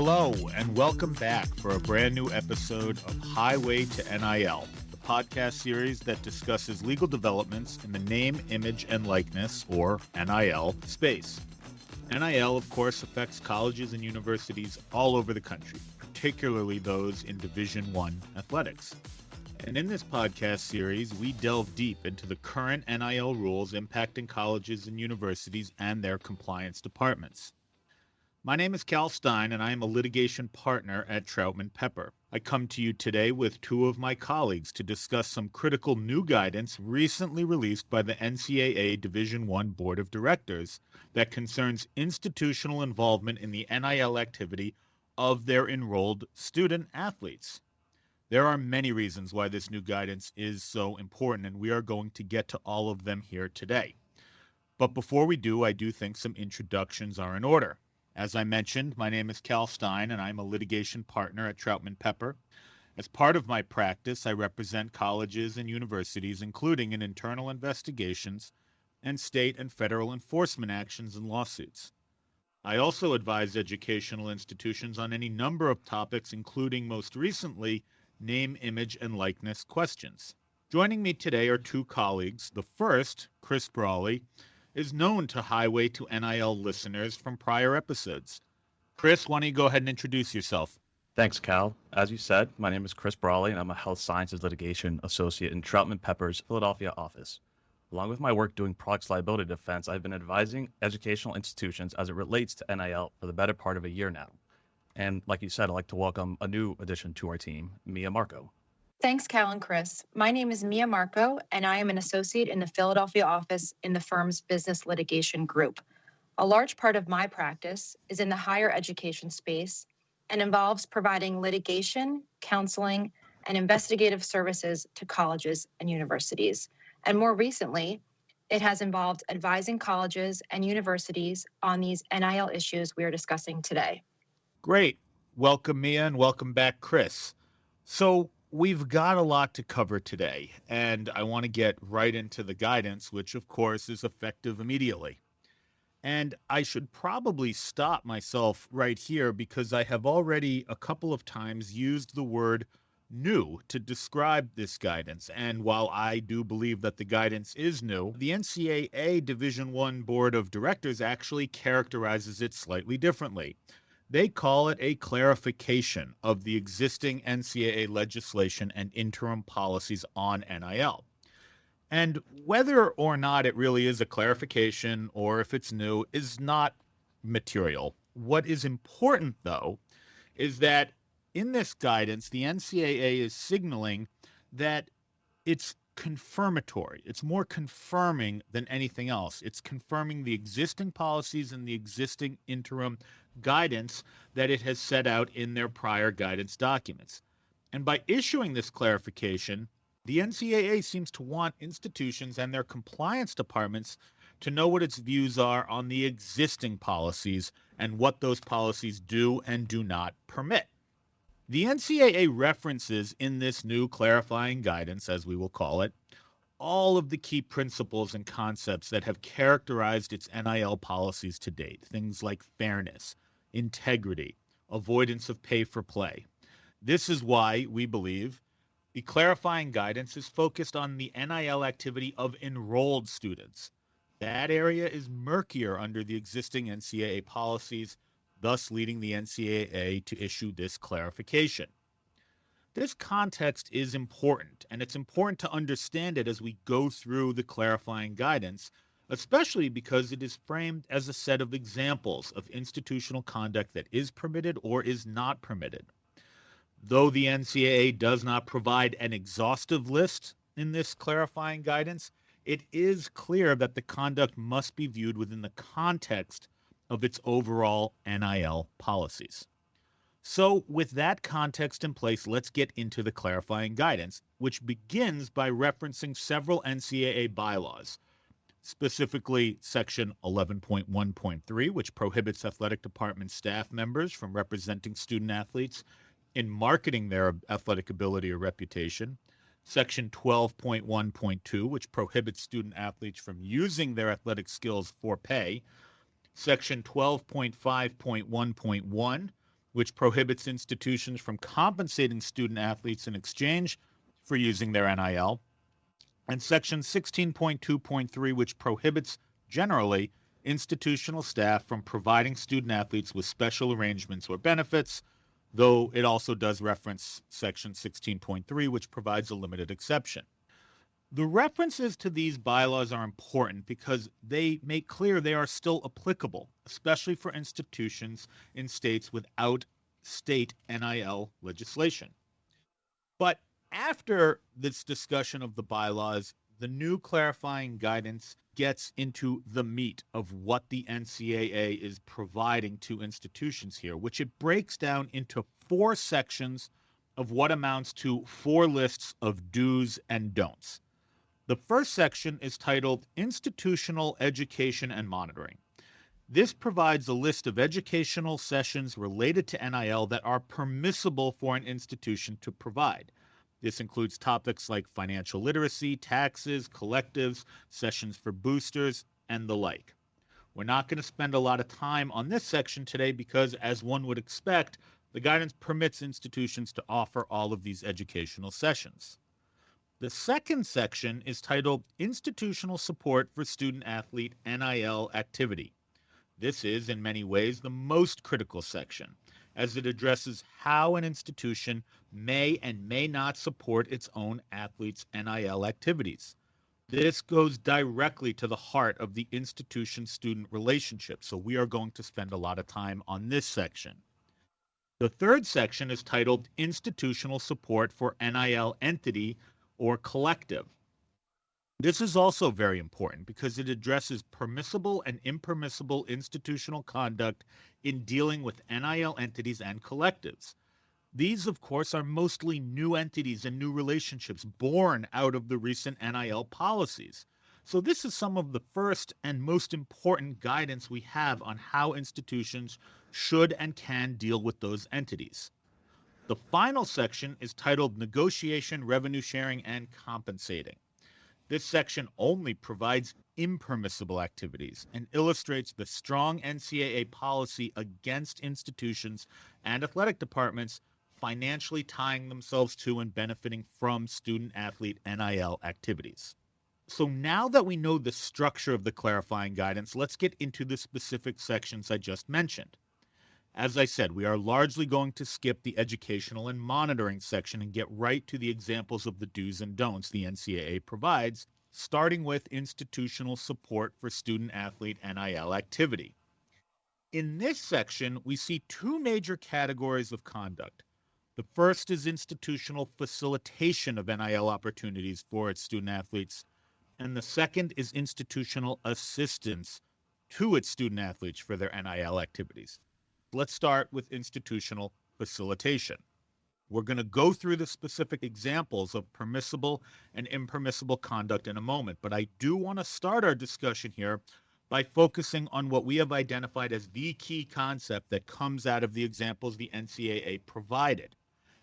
Hello, and welcome back for a brand new episode of Highway to NIL, the podcast series that discusses legal developments in the name, image, and likeness, or NIL, space. NIL, of course, affects colleges and universities all over the country, particularly those in Division I athletics. And in this podcast series, we delve deep into the current NIL rules impacting colleges and universities and their compliance departments. My name is Cal Stein, and I am a litigation partner at Troutman Pepper. I come to you today with two of my colleagues to discuss some critical new guidance recently released by the NCAA Division I Board of Directors that concerns institutional involvement in the NIL activity of their enrolled student athletes. There are many reasons why this new guidance is so important, and we are going to get to all of them here today. But before we do, I do think some introductions are in order. As I mentioned, my name is Cal Stein, and I'm a litigation partner at Troutman Pepper. As part of my practice, I represent colleges and universities, including in internal investigations and state and federal enforcement actions and lawsuits. I also advise educational institutions on any number of topics, including most recently, name, image, and likeness questions. Joining me today are two colleagues. The first, Chris Brolley, is known to Highway to NIL listeners from prior episodes. Chris, why don't you go ahead and introduce yourself? Thanks, Cal. As you said, my name is Chris Brolley, and I'm a health sciences litigation associate in Troutman Pepper's Philadelphia office. Along with my work doing products liability defense, I've been advising educational institutions as it relates to NIL for the better part of a year now. And like you said, I'd like to welcome a new addition to our team, Mia Marko. Thanks, Cal and Chris. My name is Mia Marko, and I am an associate in the Philadelphia office in the firm's business litigation group. A large part of my practice is in the higher education space and involves providing litigation, counseling, and investigative services to colleges and universities. And more recently, it has involved advising colleges and universities on these NIL issues we are discussing today. Great. Welcome, Mia, and welcome back, Chris. So we've got a lot to cover today, and I want to get right into the guidance, which, of course, is effective immediately. And I should probably stop myself right here because I have already a couple of times used the word new to describe this guidance. And while I do believe that the guidance is new, the NCAA Division I Board of Directors actually characterizes it slightly differently. They call it a clarification of the existing NCAA legislation and interim policies on NIL. And whether or not it really is a clarification or if it's new is not material. What is important, though, is that in this guidance, the NCAA is signaling that it's confirmatory. It's more confirming than anything else. It's confirming the existing policies and the existing interim guidance that it has set out in their prior guidance documents. And by issuing this clarification, the NCAA seems to want institutions and their compliance departments to know what its views are on the existing policies and what those policies do and do not permit. The NCAA references in this new clarifying guidance, as we will call it, all of the key principles and concepts that have characterized its NIL policies to date, things like fairness, integrity, avoidance of pay for play. This is why we believe the clarifying guidance is focused on the NIL activity of enrolled students. That area is murkier under the existing NCAA policies, thus leading the NCAA to issue this clarification. This context is important, and it's important to understand it as we go through the clarifying guidance, especially because it is framed as a set of examples of institutional conduct that is permitted or is not permitted. Though the NCAA does not provide an exhaustive list in this clarifying guidance, it is clear that the conduct must be viewed within the context of its overall NIL policies. So with that context in place, let's get into the clarifying guidance, which begins by referencing several NCAA bylaws, specifically Section 11.1.3, which prohibits athletic department staff members from representing student athletes in marketing their athletic ability or reputation, Section 12.1.2, which prohibits student athletes from using their athletic skills for pay, Section 12.5.1.1, which prohibits institutions from compensating student athletes in exchange for using their NIL, and Section 16.2.3, which prohibits generally institutional staff from providing student athletes with special arrangements or benefits, though it also does reference Section 16.3, which provides a limited exception. The references to these bylaws are important because they make clear they are still applicable, especially for institutions in states without state NIL legislation. But after this discussion of the bylaws, the new clarifying guidance gets into the meat of what the NCAA is providing to institutions here, which it breaks down into 4 sections of what amounts to 4 lists of do's and don'ts. The first section is titled Institutional Education and Monitoring. This provides a list of educational sessions related to NIL that are permissible for an institution to provide. This includes topics like financial literacy, taxes, collectives, sessions for boosters, and the like. We're not going to spend a lot of time on this section today because, as one would expect, the guidance permits institutions to offer all of these educational sessions. The second section is titled Institutional Support for Student-Athlete NIL Activity. This is, in many ways, the most critical section, as it addresses how an institution may and may not support its own athletes' NIL activities. This goes directly to the heart of the institution-student relationship, so we are going to spend a lot of time on this section. The third section is titled Institutional Support for NIL Entity or Collective. This is also very important because it addresses permissible and impermissible institutional conduct in dealing with NIL entities and collectives. These, of course, are mostly new entities and new relationships born out of the recent NIL policies. So this is some of the first and most important guidance we have on how institutions should and can deal with those entities. The final section is titled Negotiation, Revenue Sharing, and Compensating. This section only provides impermissible activities and illustrates the strong NCAA policy against institutions and athletic departments financially tying themselves to and benefiting from student-athlete NIL activities. So now that we know the structure of the clarifying guidance, let's get into the specific sections I just mentioned. As I said, we are largely going to skip the educational and monitoring section and get right to the examples of the do's and don'ts the NCAA provides, starting with institutional support for student-athlete NIL activity. In this section, we see 2 major categories of conduct. The first is institutional facilitation of NIL opportunities for its student-athletes, and the second is institutional assistance to its student-athletes for their NIL activities. Let's start with institutional facilitation. We're going to go through the specific examples of permissible and impermissible conduct in a moment, but I do want to start our discussion here by focusing on what we have identified as the key concept that comes out of the examples the NCAA provided.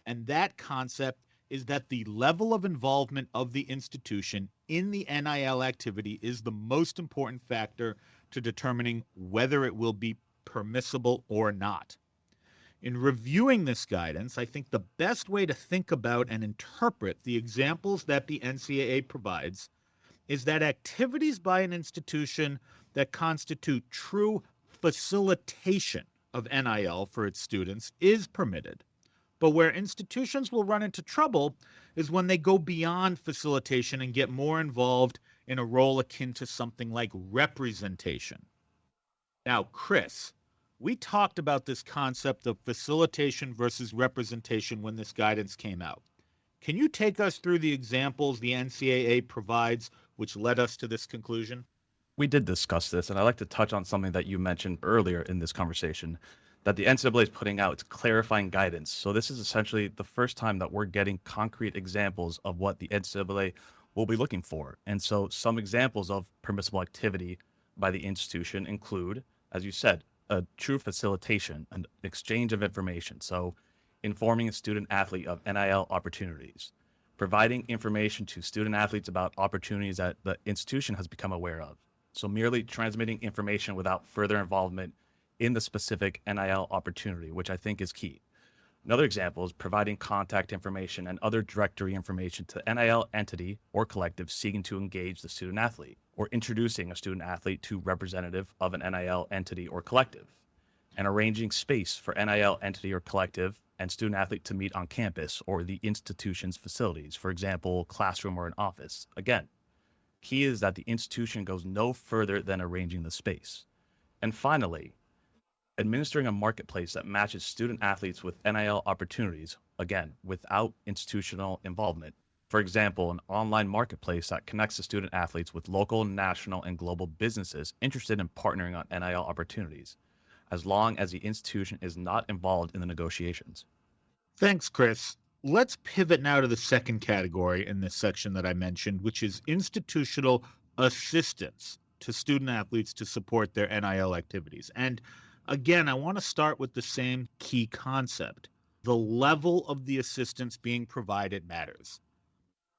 And that concept is that the level of involvement of the institution in the NIL activity is the most important factor to determining whether it will be permissible or not. In reviewing this guidance, I think the best way to think about and interpret the examples that the NCAA provides is that activities by an institution that constitute true facilitation of NIL for its students is permitted. But where institutions will run into trouble is when they go beyond facilitation and get more involved in a role akin to something like representation. Now, Chris, we talked about this concept of facilitation versus representation when this guidance came out. Can you take us through the examples the NCAA provides which led us to this conclusion? We did discuss this, and I'd like to touch on something that you mentioned earlier in this conversation, that the NCAA is putting out its clarifying guidance. So this is essentially the first time that we're getting concrete examples of what the NCAA will be looking for. And so some examples of permissible activity by the institution include, as you said, a true facilitation, an exchange of information. So informing a student athlete of NIL opportunities, providing information to student athletes about opportunities that the institution has become aware of. So merely transmitting information without further involvement in the specific NIL opportunity, which I think is key. Another example is providing contact information and other directory information to NIL entity or collective seeking to engage the student athlete, or introducing a student athlete to representative of an NIL entity or collective, and arranging space for NIL entity or collective and student athlete to meet on campus or the institution's facilities, for example, classroom or an office. Again, key is that the institution goes no further than arranging the space. And finally, administering a marketplace that matches student athletes with NIL opportunities, again, without institutional involvement. For example, an online marketplace that connects the student athletes with local, national, and global businesses interested in partnering on NIL opportunities, as long as the institution is not involved in the negotiations. Thanks, Chris. Let's pivot now to the second category in this section that I mentioned, which is institutional assistance to student athletes to support their NIL activities. And again, I want to start with the same key concept. The level of the assistance being provided matters.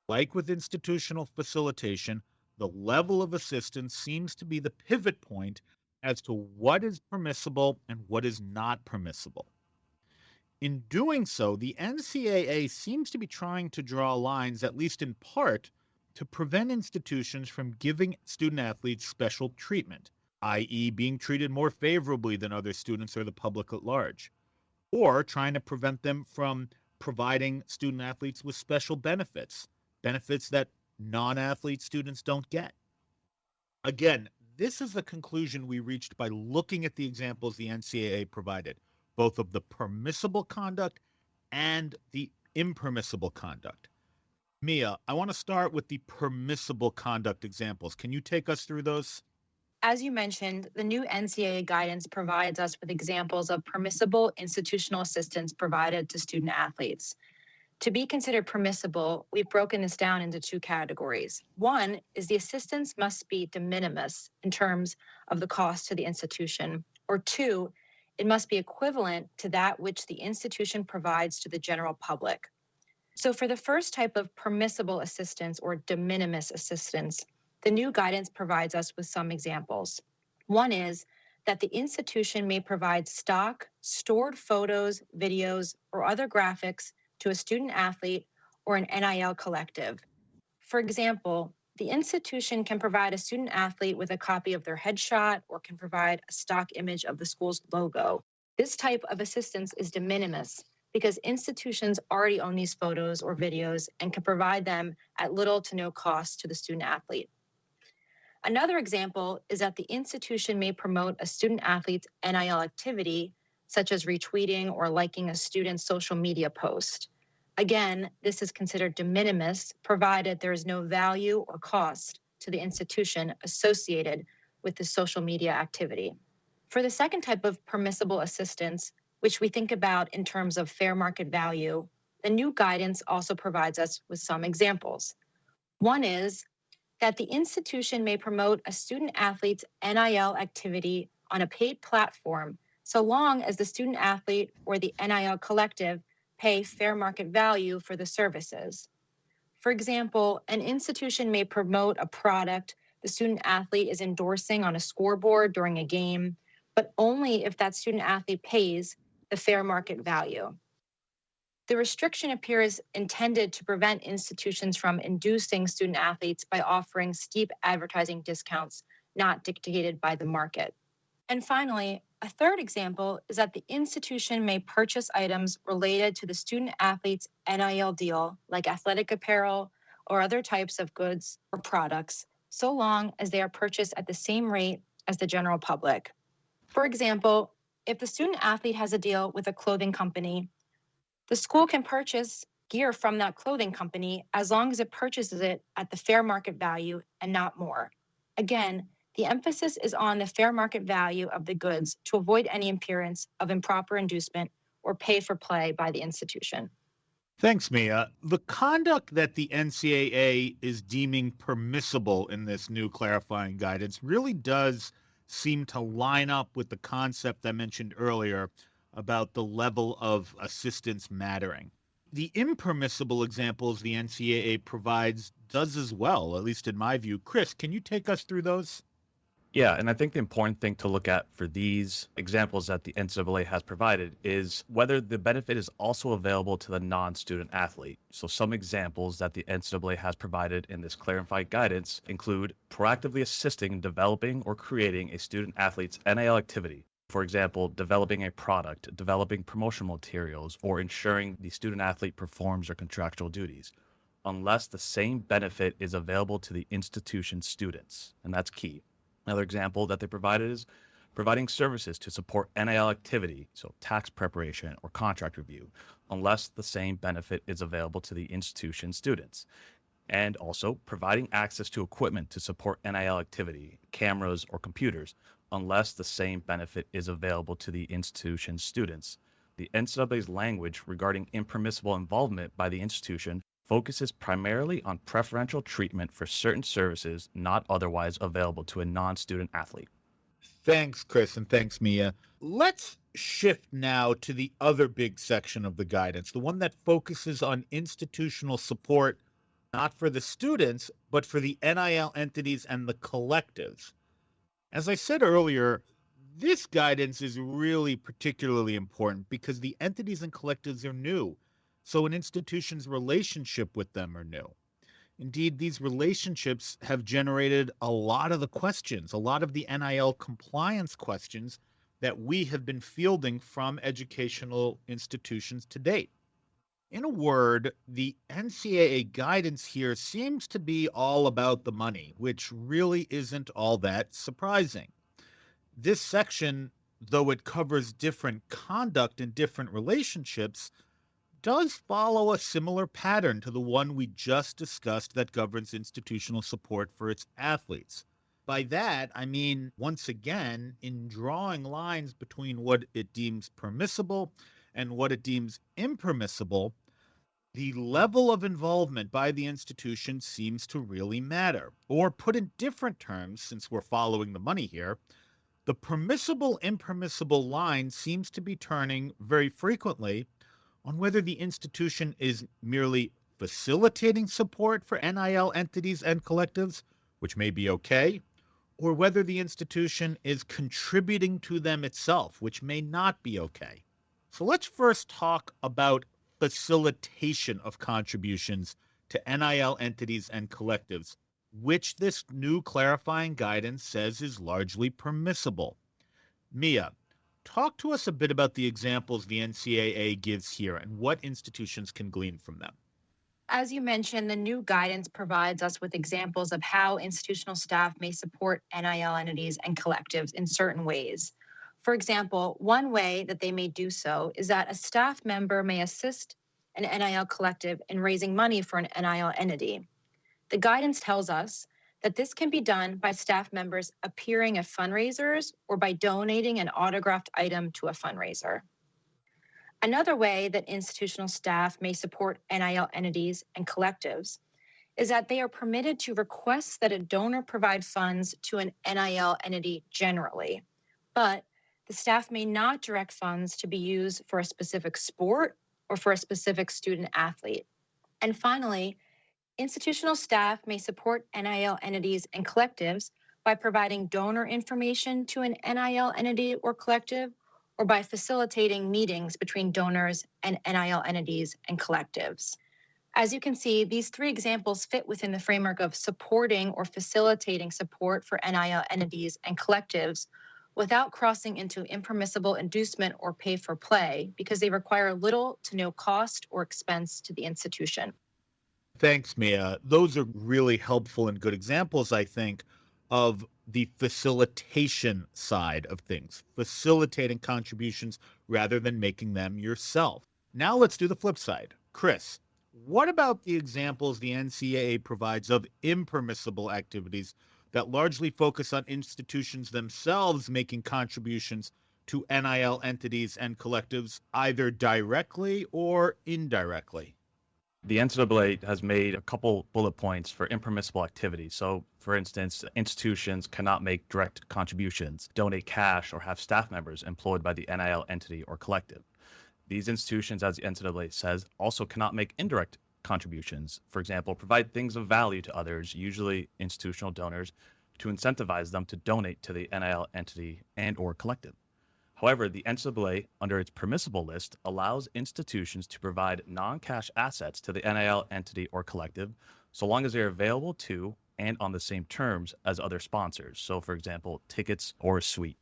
Like with institutional facilitation, the level of assistance seems to be the pivot point as to what is permissible and what is not permissible. In doing so, the NCAA seems to be trying to draw lines, at least in part, to prevent institutions from giving student athletes special treatment, i.e., being treated more favorably than other students or the public at large, or trying to prevent them from providing student athletes with special benefits, benefits that non-athlete students don't get. Again, this is the conclusion we reached by looking at the examples the NCAA provided, both of the permissible conduct and the impermissible conduct. Mia, I want to start with the permissible conduct examples. Can you take us through those? As you mentioned, the new NCAA guidance provides us with examples of permissible institutional assistance provided to student athletes. To be considered permissible, we've broken this down into two categories. One is the assistance must be de minimis in terms of the cost to the institution, or two, it must be equivalent to that which the institution provides to the general public. So for the first type of permissible assistance or de minimis assistance, the new guidance provides us with some examples. One is that the institution may provide stock, stored photos, videos, or other graphics to a student athlete or an NIL collective. For example, the institution can provide a student athlete with a copy of their headshot or can provide a stock image of the school's logo. This type of assistance is de minimis because institutions already own these photos or videos and can provide them at little to no cost to the student athlete. Another example is that the institution may promote a student athlete's NIL activity, such as retweeting or liking a student's social media post. Again, this is considered de minimis, provided there is no value or cost to the institution associated with the social media activity. For the second type of permissible assistance, which we think about in terms of fair market value, the new guidance also provides us with some examples. One is that the institution may promote a student athlete's NIL activity on a paid platform so long as the student athlete or the NIL collective pay fair market value for the services. For example, an institution may promote a product the student athlete is endorsing on a scoreboard during a game, but only if that student athlete pays the fair market value. The restriction appears intended to prevent institutions from inducing student athletes by offering steep advertising discounts not dictated by the market. And finally, a third example is that the institution may purchase items related to the student athlete's NIL deal, like athletic apparel or other types of goods or products, so long as they are purchased at the same rate as the general public. For example, if the student athlete has a deal with a clothing company, the school can purchase gear from that clothing company as long as it purchases it at the fair market value and not more. Again, the emphasis is on the fair market value of the goods to avoid any appearance of improper inducement or pay for play by the institution. Thanks, Mia. The conduct that the NCAA is deeming permissible in this new clarifying guidance really does seem to line up with the concept I mentioned earlier about the level of assistance mattering. The impermissible examples the NCAA provides does as well, at least in my view. Chris, can you take us through those? Yeah, and I think the important thing to look at for these examples that the NCAA has provided is whether the benefit is also available to the non-student athlete. So some examples that the NCAA has provided in this clarified guidance include proactively assisting in developing or creating a student athlete's NIL activity. For example, developing a product, developing promotional materials, or ensuring the student athlete performs their contractual duties, unless the same benefit is available to the institution's students. And that's key. Another example that they provided is providing services to support NIL activity, so tax preparation or contract review, unless the same benefit is available to the institution's students. And also providing access to equipment to support NIL activity, cameras or computers, unless the same benefit is available to the institution's students. The NCAA's language regarding impermissible involvement by the institution focuses primarily on preferential treatment for certain services not otherwise available to a non-student athlete. Thanks, Chris, and thanks, Mia. Let's shift now to the other big section of the guidance, the one that focuses on institutional support, not for the students, but for the NIL entities and the collectives. As I said earlier, this guidance is really particularly important because the entities and collectives are new, so an institution's relationship with them are new. Indeed, these relationships have generated a lot of the questions, a lot of the NIL compliance questions that we have been fielding from educational institutions to date. In a word, the NCAA guidance here seems to be all about the money, which really isn't all that surprising. This section, though it covers different conduct in different relationships, does follow a similar pattern to the one we just discussed that governs institutional support for its athletes. By that, I mean, once again, in drawing lines between what it deems permissible and what it deems impermissible, the level of involvement by the institution seems to really matter. Or put in different terms, since we're following the money here, the permissible impermissible line seems to be turning very frequently on whether the institution is merely facilitating support for NIL entities and collectives, which may be okay, or whether the institution is contributing to them itself, which may not be okay. So let's first talk about facilitation of contributions to NIL entities and collectives, which this new clarifying guidance says is largely permissible. Mia, talk to us a bit about the examples the NCAA gives here and what institutions can glean from them. As you mentioned, the new guidance provides us with examples of how institutional staff may support NIL entities and collectives in certain ways. For example, one way that they may do so is that a staff member may assist an NIL collective in raising money for an NIL entity. The guidance tells us that this can be done by staff members appearing at fundraisers or by donating an autographed item to a fundraiser. Another way that institutional staff may support NIL entities and collectives is that they are permitted to request that a donor provide funds to an NIL entity generally, but the staff may not direct funds to be used for a specific sport or for a specific student athlete. And finally, institutional staff may support NIL entities and collectives by providing donor information to an NIL entity or collective, or by facilitating meetings between donors and NIL entities and collectives. As you can see, these three examples fit within the framework of supporting or facilitating support for NIL entities and collectives without crossing into impermissible inducement or pay for play because they require little to no cost or expense to the institution. Thanks, Mia. Those are really helpful and good examples, I think, of the facilitation side of things, facilitating contributions rather than making them yourself. Now let's do the flip side. Chris, what about the examples the NCAA provides of impermissible activities that largely focus on institutions themselves making contributions to NIL entities and collectives, either directly or indirectly? The NCAA has made a couple bullet points for impermissible activity. So, for instance, institutions cannot make direct contributions, donate cash, or have staff members employed by the NIL entity or collective. These institutions, as the NCAA says, also cannot make indirect contributions. For example, provide things of value to others, usually institutional donors, to incentivize them to donate to the NIL entity and or collective. However, the NCAA, under its permissible list, allows institutions to provide non-cash assets to the NIL entity or collective so long as they are available to and on the same terms as other sponsors. So, for example, tickets or a suite.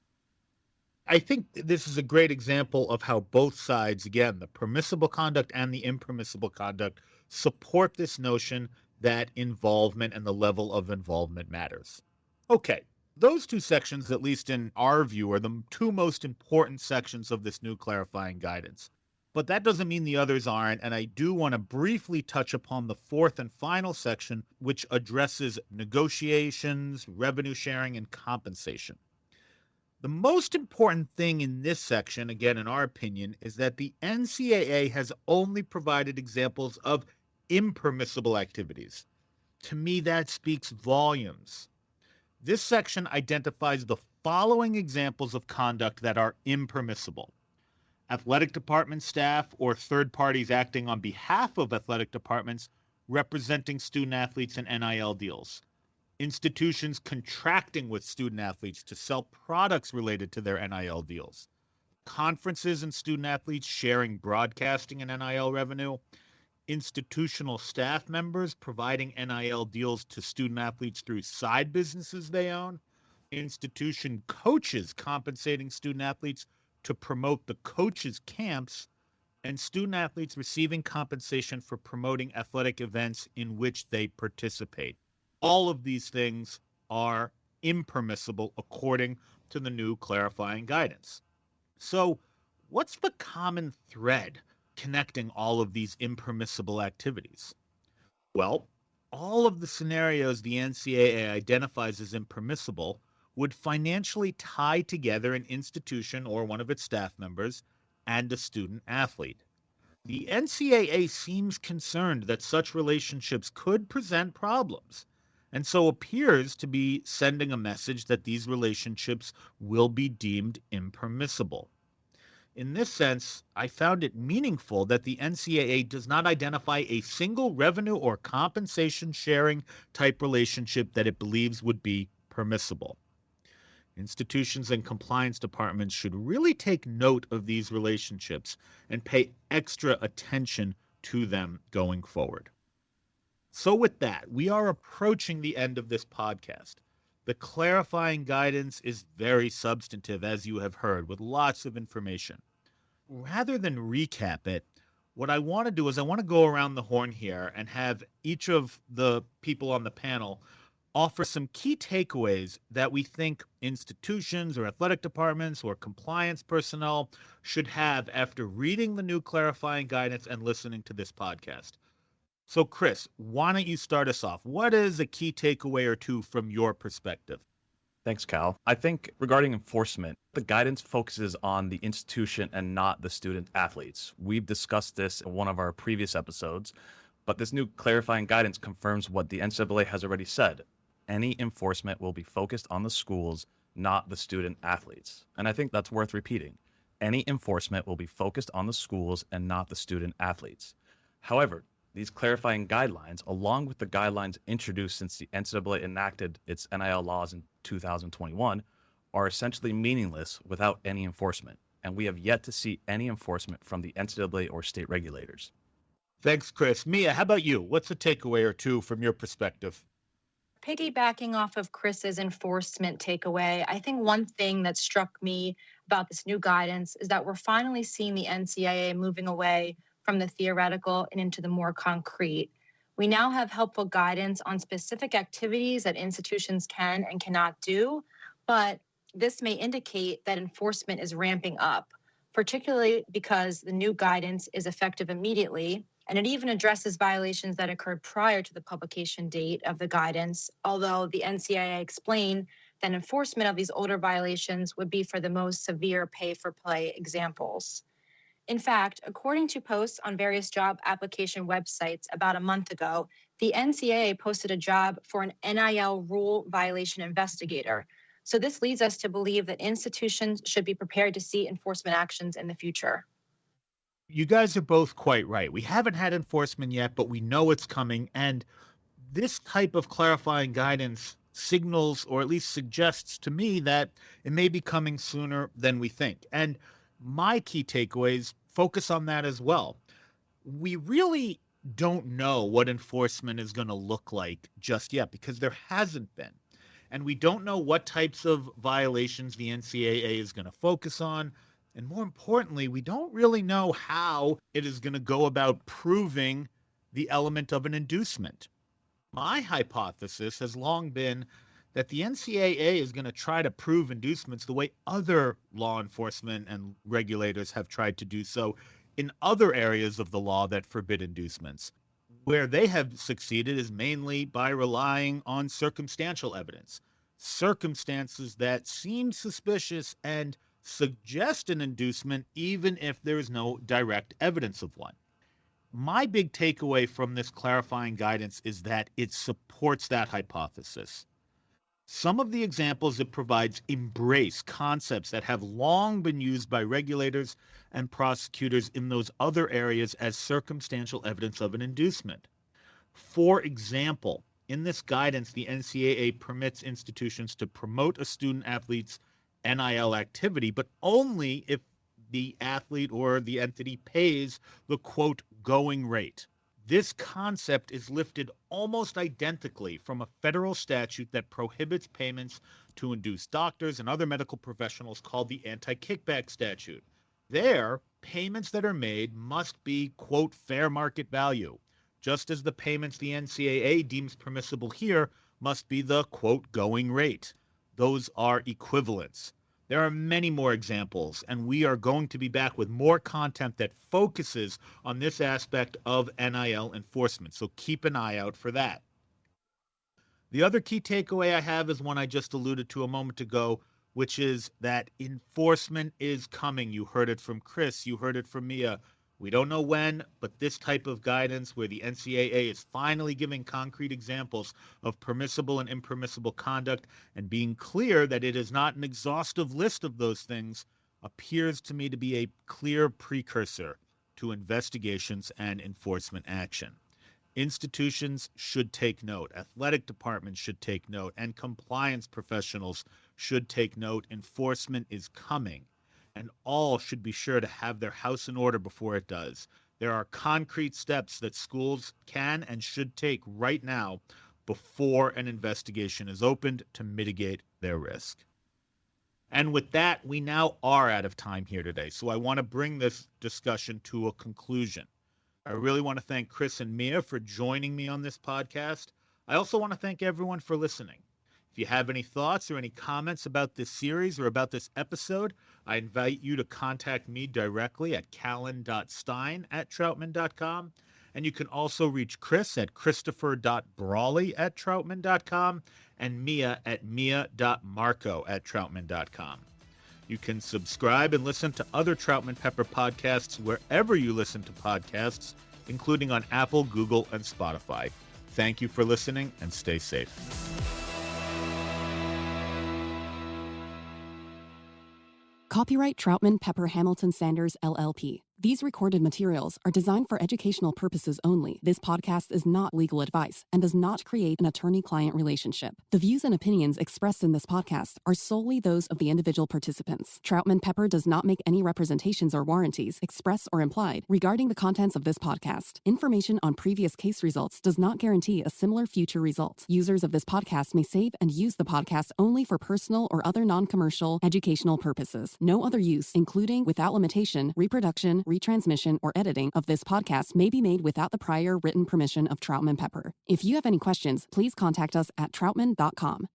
I think this is a great example of how both sides, again, the permissible conduct and the impermissible conduct, support this notion that involvement and the level of involvement matters. Okay, those two sections, at least in our view, are the two most important sections of this new clarifying guidance. But that doesn't mean the others aren't, and I do want to briefly touch upon the fourth and final section, which addresses negotiations, revenue sharing, and compensation. The most important thing in this section, again, in our opinion, is that the NCAA has only provided examples of impermissible activities. To me, that speaks volumes. This section identifies the following examples of conduct that are impermissible: athletic department staff or third parties acting on behalf of athletic departments representing student athletes in NIL deals, institutions contracting with student athletes to sell products related to their NIL deals, conferences and student athletes sharing broadcasting and NIL revenue, institutional staff members providing NIL deals to student athletes through side businesses they own, institution coaches compensating student athletes to promote the coaches' camps, and student athletes receiving compensation for promoting athletic events in which they participate. All of these things are impermissible according to the new clarifying guidance. So, what's the common thread connecting all of these impermissible activities? Well, all of the scenarios the NCAA identifies as impermissible would financially tie together an institution or one of its staff members and a student athlete. The NCAA seems concerned that such relationships could present problems, and so appears to be sending a message that these relationships will be deemed impermissible. In this sense, I found it meaningful that the NCAA does not identify a single revenue or compensation sharing type relationship that it believes would be permissible. Institutions and compliance departments should really take note of these relationships and pay extra attention to them going forward. So with that, we are approaching the end of this podcast. The clarifying guidance is very substantive, as you have heard, with lots of information. Rather than recap it, what I want to do is I want to go around the horn here and have each of the people on the panel offer some key takeaways that we think institutions or athletic departments or compliance personnel should have after reading the new clarifying guidance and listening to this podcast. So, Chris, why don't you start us off? What is a key takeaway or two from your perspective? Thanks, Cal. I think regarding enforcement, the guidance focuses on the institution and not the student athletes. We've discussed this in one of our previous episodes, but this new clarifying guidance confirms what the NCAA has already said. Any enforcement will be focused on the schools, not the student athletes. And I think that's worth repeating. Any enforcement will be focused on the schools and not the student athletes. However, these clarifying guidelines, along with the guidelines introduced since the NCAA enacted its NIL laws in 2021, are essentially meaningless without any enforcement. And we have yet to see any enforcement from the NCAA or state regulators. Thanks, Chris. Mia, how about you? What's a takeaway or two from your perspective? Piggybacking off of Chris's enforcement takeaway, I think one thing that struck me about this new guidance is that we're finally seeing the NCAA moving away from the theoretical and into the more concrete. We now have helpful guidance on specific activities that institutions can and cannot do, but this may indicate that enforcement is ramping up, particularly because the new guidance is effective immediately, and it even addresses violations that occurred prior to the publication date of the guidance, although the NCAA explained that enforcement of these older violations would be for the most severe pay-for-play examples. In fact, according to posts on various job application websites about a month ago, the NCAA posted a job for an NIL rule violation investigator. So this leads us to believe that institutions should be prepared to see enforcement actions in the future. You guys are both quite right. We haven't had enforcement yet, but we know it's coming. And this type of clarifying guidance signals, or at least suggests to me, that it may be coming sooner than we think. And my key takeaways focus on that as well. We really don't know what enforcement is going to look like just yet because there hasn't been. And we don't know what types of violations the NCAA is going to focus on. And more importantly, we don't really know how it is going to go about proving the element of an inducement. My hypothesis has long been that the NCAA is going to try to prove inducements the way other law enforcement and regulators have tried to do so in other areas of the law that forbid inducements. Where they have succeeded is mainly by relying on circumstantial evidence, circumstances that seem suspicious and suggest an inducement even if there is no direct evidence of one. My big takeaway from this clarifying guidance is that it supports that hypothesis. Some of the examples it provides embrace concepts that have long been used by regulators and prosecutors in those other areas as circumstantial evidence of an inducement. For example, in this guidance, the NCAA permits institutions to promote a student athlete's NIL activity, but only if the athlete or the entity pays the, quote, going rate. This concept is lifted almost identically from a federal statute that prohibits payments to induce doctors and other medical professionals called the anti-kickback statute. There, payments that are made must be, quote, fair market value, just as the payments the NCAA deems permissible here must be the, quote, going rate. Those are equivalents. There are many more examples, and we are going to be back with more content that focuses on this aspect of NIL enforcement, so keep an eye out for that. The other key takeaway I have is one I just alluded to a moment ago, which is that enforcement is coming. You heard it from Chris, you heard it from Mia. We don't know when, but this type of guidance where the NCAA is finally giving concrete examples of permissible and impermissible conduct and being clear that it is not an exhaustive list of those things appears to me to be a clear precursor to investigations and enforcement action. Institutions should take note, athletic departments should take note, and compliance professionals should take note. Enforcement is coming. And all should be sure to have their house in order before it does. There are concrete steps that schools can and should take right now before an investigation is opened to mitigate their risk. And with that, we now are out of time here today. So I want to bring this discussion to a conclusion. I really want to thank Chris and Mia for joining me on this podcast. I also want to thank everyone for listening. If you have any thoughts or any comments about this series or about this episode, I invite you to contact me directly at callan.stein@troutman.com. And you can also reach Chris at christopher.brolley@troutman.com and Mia at mia.marko@troutman.com. You can subscribe and listen to other Troutman Pepper podcasts wherever you listen to podcasts, including on Apple, Google, and Spotify. Thank you for listening and stay safe. Copyright Troutman Pepper Hamilton Sanders, LLP. These recorded materials are designed for educational purposes only. This podcast is not legal advice and does not create an attorney-client relationship. The views and opinions expressed in this podcast are solely those of the individual participants. Troutman Pepper does not make any representations or warranties, express or implied, regarding the contents of this podcast. Information on previous case results does not guarantee a similar future result. Users of this podcast may save and use the podcast only for personal or other non-commercial educational purposes. No other use, including, without limitation, reproduction, retransmission, or editing of this podcast may be made without the prior written permission of Troutman Pepper. If you have any questions, please contact us at troutman.com.